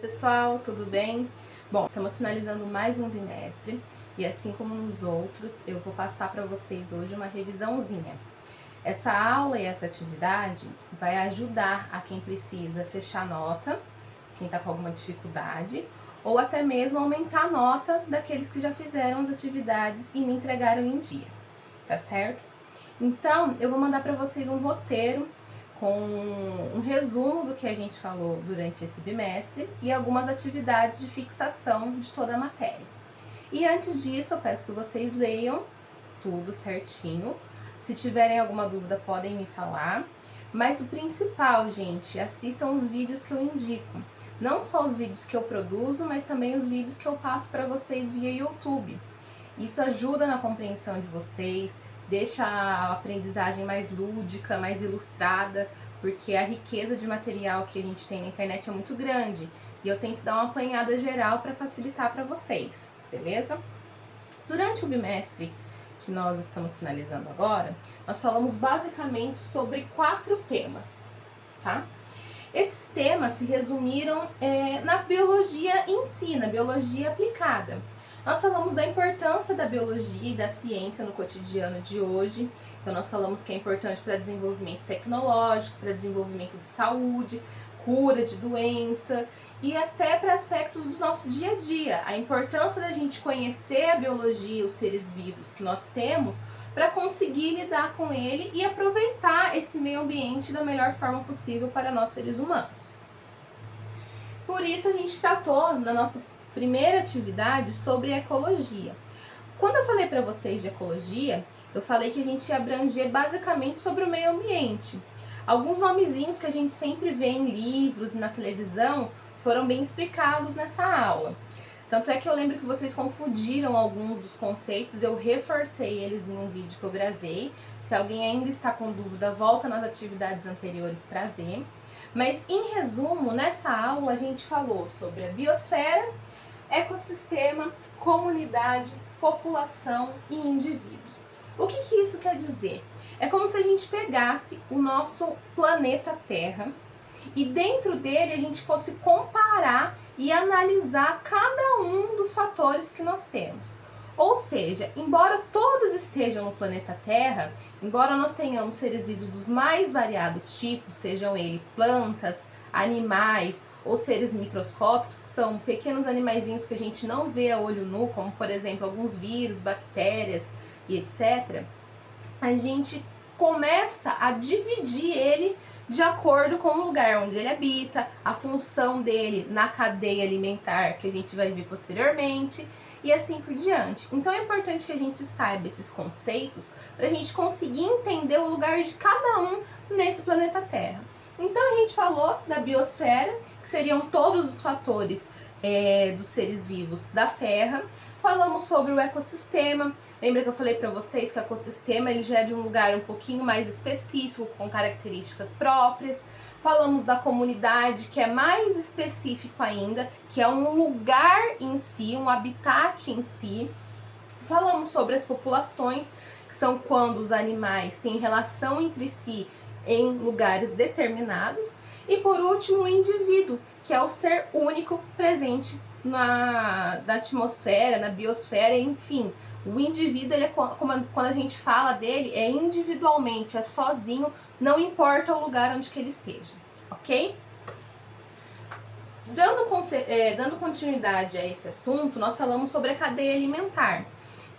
pessoal, tudo bem? Bom, estamos finalizando mais um bimestre e assim como nos outros, eu vou passar para vocês hoje uma revisãozinha. Essa aula e essa atividade vai ajudar a quem precisa fechar nota, quem está com alguma dificuldade, ou até mesmo aumentar a nota daqueles que já fizeram as atividades e me entregaram em dia, tá certo? Então, eu vou mandar para vocês um roteiro com um resumo do que a gente falou durante esse bimestre e algumas atividades de fixação de toda a matéria. E antes disso, eu peço que vocês leiam tudo certinho. Se tiverem alguma dúvida, podem me falar. Mas o principal, gente, assistam os vídeos que eu indico. Não só os vídeos que eu produzo, mas também os vídeos que eu passo para vocês via YouTube. Isso ajuda na compreensão de vocês, deixa a aprendizagem mais lúdica, mais ilustrada, porque a riqueza de material que a gente tem na internet é muito grande e eu tento dar uma apanhada geral para facilitar para vocês, beleza? Durante o bimestre que nós estamos finalizando agora, nós falamos basicamente sobre 4 temas, tá? Esses temas se resumiram na biologia em si, na biologia aplicada. Nós falamos da importância da biologia e da ciência no cotidiano de hoje. Então, nós falamos que é importante para desenvolvimento tecnológico, para desenvolvimento de saúde, cura de doença e até para aspectos do nosso dia a dia. A importância da gente conhecer a biologia, os seres vivos que nós temos, para conseguir lidar com ele e aproveitar esse meio ambiente da melhor forma possível para nós seres humanos. Por isso, a gente tratou na nossa primeira atividade sobre ecologia. Quando eu falei para vocês de ecologia, eu falei que a gente ia abranger basicamente sobre o meio ambiente. Alguns nomezinhos que a gente sempre vê em livros e na televisão foram bem explicados nessa aula. Tanto é que eu lembro que vocês confundiram alguns dos conceitos, eu reforcei eles em um vídeo que eu gravei. Se alguém ainda está com dúvida, volta nas atividades anteriores para ver. Mas, em resumo, nessa aula a gente falou sobre a biosfera, ecossistema, comunidade, população e indivíduos. O que isso quer dizer? É como se a gente pegasse o nosso planeta Terra e dentro dele a gente fosse comparar e analisar cada um dos fatores que nós temos. Ou seja, embora todos estejam no planeta Terra, embora nós tenhamos seres vivos dos mais variados tipos, sejam eles plantas, animais ou seres microscópicos, que são pequenos animaizinhos que a gente não vê a olho nu, como por exemplo alguns vírus, bactérias e etc., a gente começa a dividir ele de acordo com o lugar onde ele habita, a função dele na cadeia alimentar, que a gente vai ver posteriormente, e assim por diante. Então é importante que a gente saiba esses conceitos para a gente conseguir entender o lugar de cada um nesse planeta Terra. Então a gente falou da biosfera, que seriam todos os fatores dos seres vivos da Terra. Falamos sobre o ecossistema. Lembra que eu falei para vocês que o ecossistema ele já é de um lugar um pouquinho mais específico, com características próprias. Falamos da comunidade, que é mais específico ainda, que é um lugar em si, um habitat em si. Falamos sobre as populações, que são quando os animais têm relação entre si em lugares determinados. E por último, o indivíduo, que é o ser único presente na atmosfera, na biosfera, enfim. O indivíduo, ele é, quando a gente fala dele, é individualmente, é sozinho, não importa o lugar onde que ele esteja, ok? Dando continuidade a esse assunto, nós falamos sobre a cadeia alimentar.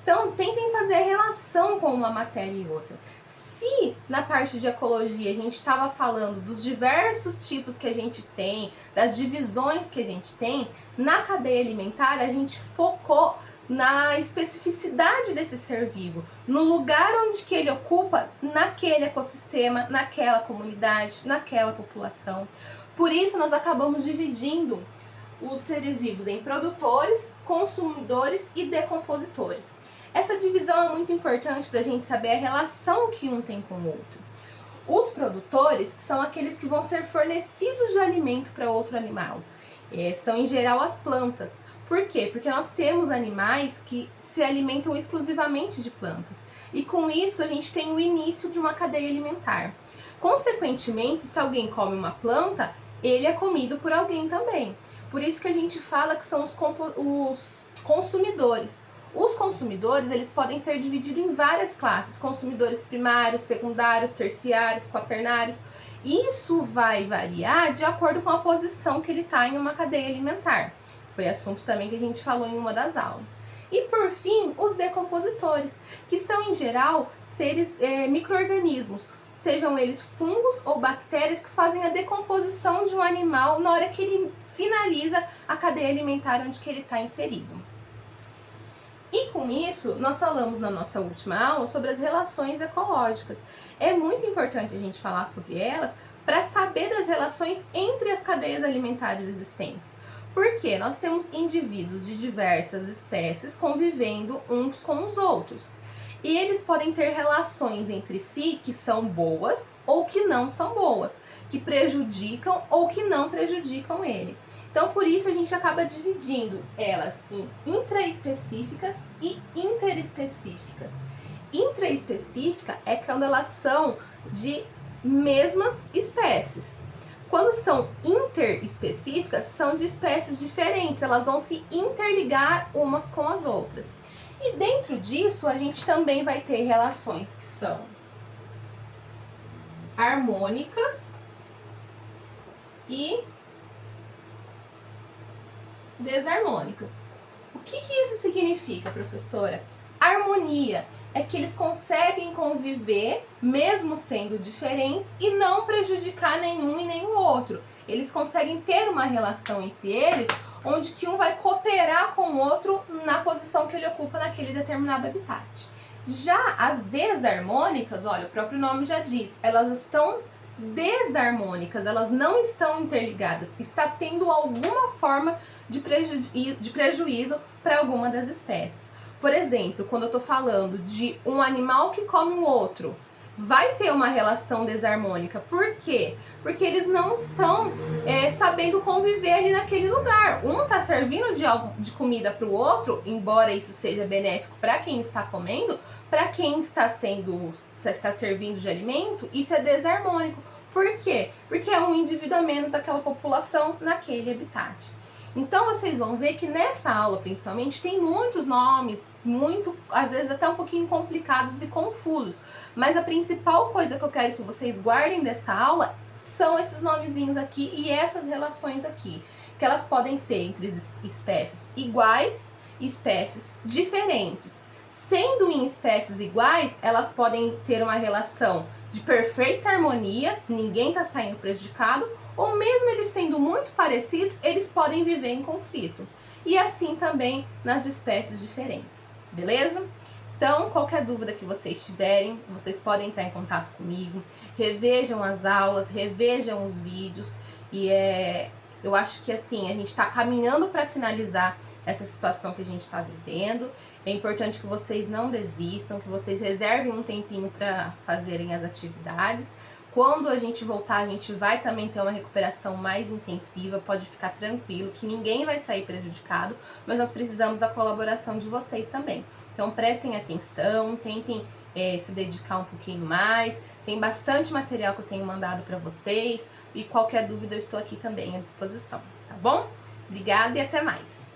Então, tentem fazer a relação com uma matéria e outra. Se na parte de ecologia a gente estava falando dos diversos tipos que a gente tem, das divisões que a gente tem, na cadeia alimentar a gente focou na especificidade desse ser vivo, no lugar onde que ele ocupa naquele ecossistema, naquela comunidade, naquela população. Por isso nós acabamos dividindo os seres vivos em produtores, consumidores e decompositores. Essa divisão é muito importante para a gente saber a relação que um tem com o outro. Os produtores são aqueles que vão ser fornecidos de alimento para outro animal. São em geral as plantas. Por quê? Porque nós temos animais que se alimentam exclusivamente de plantas. E com isso a gente tem o início de uma cadeia alimentar. Consequentemente, se alguém come uma planta, ele é comido por alguém também. Por isso que a gente fala que são os consumidores. Os consumidores, eles podem ser divididos em várias classes, consumidores primários, secundários, terciários, quaternários. Isso vai variar de acordo com a posição que ele está em uma cadeia alimentar. Foi assunto também que a gente falou em uma das aulas. E por fim, os decompositores, que são em geral seres micro-organismos, sejam eles fungos ou bactérias que fazem a decomposição de um animal na hora que ele finaliza a cadeia alimentar onde que ele está inserido. E com isso, nós falamos na nossa última aula sobre as relações ecológicas. É muito importante a gente falar sobre elas para saber das relações entre as cadeias alimentares existentes. Porque nós temos indivíduos de diversas espécies convivendo uns com os outros. E eles podem ter relações entre si que são boas ou que não são boas, que prejudicam ou que não prejudicam ele. Então, por isso, a gente acaba dividindo elas em intraespecíficas e interespecíficas. Intraespecífica é quando elas são de mesmas espécies. Quando são interespecíficas, são de espécies diferentes, elas vão se interligar umas com as outras. E dentro disso, a gente também vai ter relações que são harmônicas e desarmônicas. O que isso significa, professora? Harmonia é que eles conseguem conviver, mesmo sendo diferentes, e não prejudicar nenhum e nem o outro. Eles conseguem ter uma relação entre eles, onde que um vai cooperar com o outro na posição que ele ocupa naquele determinado habitat. Já as desarmônicas, olha, o próprio nome já diz, elas estão desarmônicas, elas não estão interligadas, está tendo alguma forma de prejuízo para alguma das espécies. Por exemplo, quando eu estou falando de um animal que come um outro, vai ter uma relação desarmônica. Por quê? Porque eles não estão sabendo conviver ali naquele lugar. Um está servindo de comida para o outro, embora isso seja benéfico para quem está comendo, para quem está servindo de alimento, isso é desarmônico. Por quê? Porque é um indivíduo a menos daquela população naquele habitat. Então vocês vão ver que nessa aula, principalmente, tem muitos nomes, às vezes até um pouquinho complicados e confusos. Mas a principal coisa que eu quero que vocês guardem dessa aula são esses nomezinhos aqui e essas relações aqui. Que elas podem ser entre espécies iguais e espécies diferentes. Sendo em espécies iguais, elas podem ter uma relação de perfeita harmonia, ninguém está saindo prejudicado, ou mesmo eles sendo muito parecidos, eles podem viver em conflito. E assim também nas espécies diferentes, beleza? Então, qualquer dúvida que vocês tiverem, vocês podem entrar em contato comigo, revejam as aulas, revejam os vídeos, e eu acho que assim, a gente está caminhando para finalizar essa situação que a gente está vivendo. É importante que vocês não desistam, que vocês reservem um tempinho para fazerem as atividades. Quando a gente voltar, a gente vai também ter uma recuperação mais intensiva, pode ficar tranquilo, que ninguém vai sair prejudicado, mas nós precisamos da colaboração de vocês também. Então prestem atenção, tentem se dedicar um pouquinho mais, tem bastante material que eu tenho mandado para vocês, e qualquer dúvida eu estou aqui também à disposição, tá bom? Obrigada e até mais!